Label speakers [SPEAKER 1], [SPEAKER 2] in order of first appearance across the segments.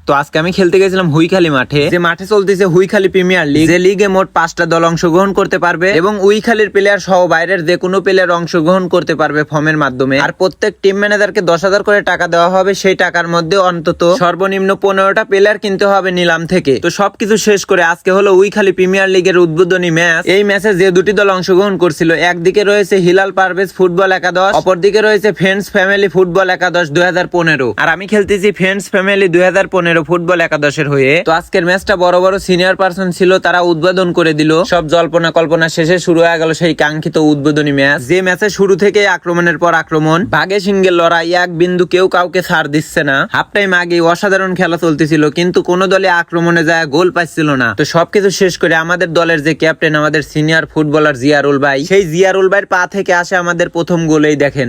[SPEAKER 1] তো আজকে আমি খেলতে গেছিলাম হুইখালি মাঠে, যে মাঠে চলতেছে হুইখালি প্রিমিয়ার লিগ, যে লিগে মোট 5টা দল অংশগ্রহণ করতে পারবে এবং হুইখালির প্লেয়ার সহ বাইরের যে কোনো প্লেয়ার অংশগ্রহণ করতে পারবে ফর্মের মাধ্যমে। আর প্রত্যেক টিম ম্যানেজারকে 10,000 করে টাকা দেওয়া হবে, সেই টাকার মধ্যে অন্তত সর্বনিম্ন 15টা প্লেয়ার কিনতে হবে নিলাম থেকে। তো সবকিছু শেষ করে আজকে হলো হুইখালি প্রিমিয়ার লিগের উদ্বোধনী ম্যাচ। এই ম্যাচে যে দুটি দল অংশগ্রহণ করছিল, একদিকে রয়েছে হিলাল পারভেজ ফুটবল একাদশ, অপরদিকে রয়েছে ফ্রেন্ডস ফ্যামিলি ফুটবল একাদশ 2015, আর আমি খেলতেছি ফ্রেন্ডস ফ্যামিলি 2015 ফুটবল একাদশের হয়ে। তো আজকের ম্যাচটা বড় বড় সিনিয়র পারসন ছিল, তারা উদ্বোধন করে দিল। সব জল্পনা কল্পনা শেষে শুরু হয়ে গেল সেই কাঙ্ক্ষিত উদ্বোধনী ম্যাচ, যে ম্যাচে শুরু থেকে আক্রমণের পর আক্রমণ, বাঘে সিংহের লড়াই, এক বিন্দু কেউ কাউকে ছাড় দিচ্ছে না। হাফ টাইম আগে অসাধারণ খেলা চলতেছিল, কিন্তু কোনো দলে আক্রমণে যায় গোল পাচ্ছিল না। তো সবকিছু শেষ করে আমাদের দলের যে ক্যাপ্টেন, আমাদের সিনিয়র ফুটবলার জিয়ারুল ভাই, সেই জিয়ারুল ভাইয়ের পা থেকে আসে আমাদের প্রথম গোলেই দেখেন।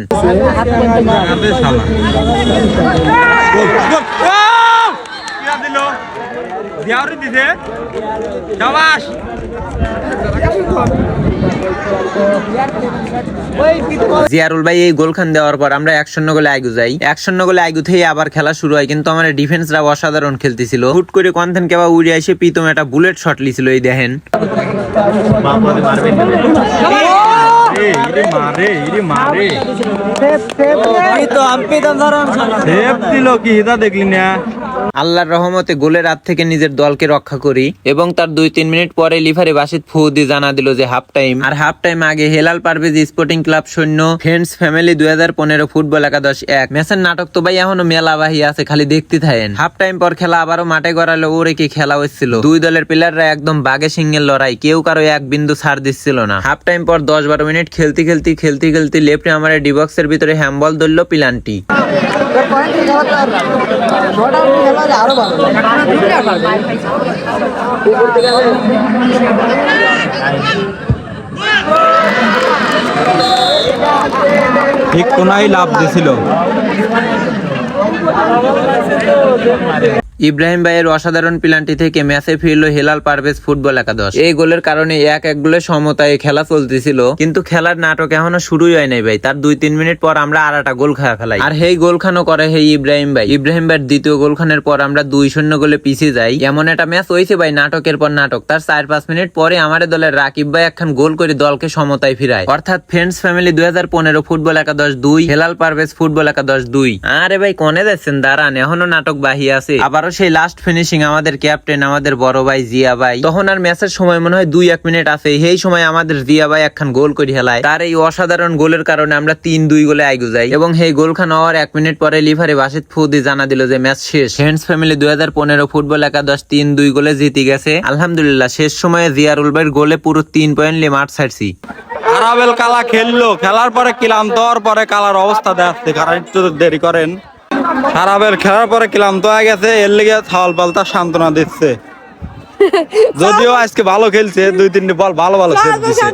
[SPEAKER 1] জিয়ারুল ভাই এই গোল খান দেওয়ার পর আমরা 1-0 গোলে আইগু যাই। 1-0 গোলে আইগু থেকে আবার খেলা শুরু হয়, কিন্তু আমাদের ডিফেন্সরা অসাধারণ খেলতেছিল। হুট করে কনথেন কেবা উড়ে এসে প্রীতম একটা বুলেট শট লিছিল, এই দেখেন। আল্লাহর রহমতে গোলের হাত থেকে নিজের দলকে রক্ষা করি এবং তার 2-3 মিনিট পরে লিভারে বাসিত ফুদি জানা দিল যে হাফ টাইম। আর হাফ টাইম আগে Helal Parvez sporting club 0, friends family 2015 football একাদশ 1। ম্যাচের নাটক তো ভাই এখনো মেলা বাহি আছে, খালি দেখতে থাকেন। হাফ টাইম পর খেলা আবারও মাঠে গড়ালো, ওরে কি খেলা হচ্ছিল। দুই দলের প্লেয়াররা একদম বাঘে সিংহের লড়াই, কেউ কারো এক বিন্দু ছাড় দিচ্ছিল না। হাফ টাইম পর 10-12 মিনিট খেলতে লেফটে আমার ডিবক্সের ভিতরে হ্যান্ডবল ধরলো পিলান্টি।
[SPEAKER 2] ঠিক কোনায় লাভ দিছিল।
[SPEAKER 1] ইব্রাহিম ভাইয়ের অসাধারণ প্লান্টি থেকে ম্যাচে ফিরলো হেলাল পারভেজ ফুটবল একাদশ। এই গোলের কারণে 1-1 গোলের সমতায় খেলা চলতেছিল, কিন্তু খেলার নাটক এখনো শুরুই হয় নাই ভাই। তার 2-3 মিনিট পর আমরা আর একটা গোল খাওয়া ফেলাই, আর সেই গোল খানো করে সেই ইব্রাহিম ভাই। ইব্রাহিম ভাইয়ের দ্বিতীয় গোল খানের পর আমরা 2-0 গোলে পিছিয়ে যাই। এমন একটা ম্যাচ হয়েছে ভাই, নাটকের পর নাটক। তার 4-5 মিনিট পরে আমাদের দলের রাকিব ভাই একখান গোল করে দলকে সমতায় ফিরায়, অর্থাৎ ফ্রেন্ডস ফ্যামিলি 2015 ফুটবল একাদশ 2, হেলাল পারভেজ ফুটবল একাদশ 2। আরে ভাই কোনে যাচ্ছেন, দাঁড়ান, এখনো নাটক বাহি আছে। আবারও সেই লাস্ট ফিনিশিং আমাদের ক্যাপ্টেন, আমাদের বড় ভাই জিয়া ভাই। তখন আর ম্যাচের সময় মনে হয় 2-1 মিনিট আছে, সেই সময় আমাদের জিয়া ভাই একখান গোল করে হেলায়। তার এই অসাধারণ গোলের কারণে আমরা 3-2 গোলে আইগু যাই এবং সেই গোল খান হওয়ার 1 মিনিট পরে লিভারে বাসিত ফুদি জানা দিল যে ম্যাচ শেষ। ফ্রেন্ডস ফ্যামিলি 2015 ফুটবল একাদশ 3-2 গোলে জিতে গেছে। আলহামদুলিল্লাহ, শেষ সময়ে জিয়ারুল ভাইয়ের গোলে পুরো 3 পয়েন্ট নিয়ে মাঠ ছাড়ছি।
[SPEAKER 2] আরাবেল কালা খেললো, খেলার পরে ক্লান্ত হওয়ার পরে কালার অবস্থা দেখতে, কারণ একটু দেরি করেন। আরাবেল খেলার পরে ক্লান্ত হয়ে গেছে, এর লেগে ছাওয়াল পাল্টা সান্ত্বনা দিচ্ছে। যদিও আজকে ভালো খেলছে, 2-3টি বল ভালো সেভ দিচ্ছে,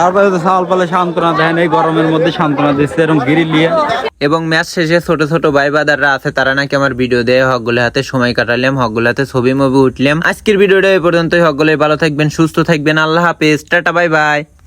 [SPEAKER 2] তারপরে ছাওয়াল পালে সান্ত্বনা দেন, এই গরমের মধ্যে সান্ত্বনা দিচ্ছে এরকম গিরি নিয়ে।
[SPEAKER 1] এবং ম্যাচ শেষে ছোট ছোট ভাই বাদাররা আছে, তারা নাকি আমার ভিডিও দেয়, হকগুলো হাতে সময় কাটালাম, হকগুলো হাতে ছবি মুভি উঠলাম। আজকের ভিডিওটা এই পর্যন্তই। হকগুলো ভালো থাকবেন, সুস্থ থাকবেন, আল্লাহ হাফেজ, টাটা, বাই বাই।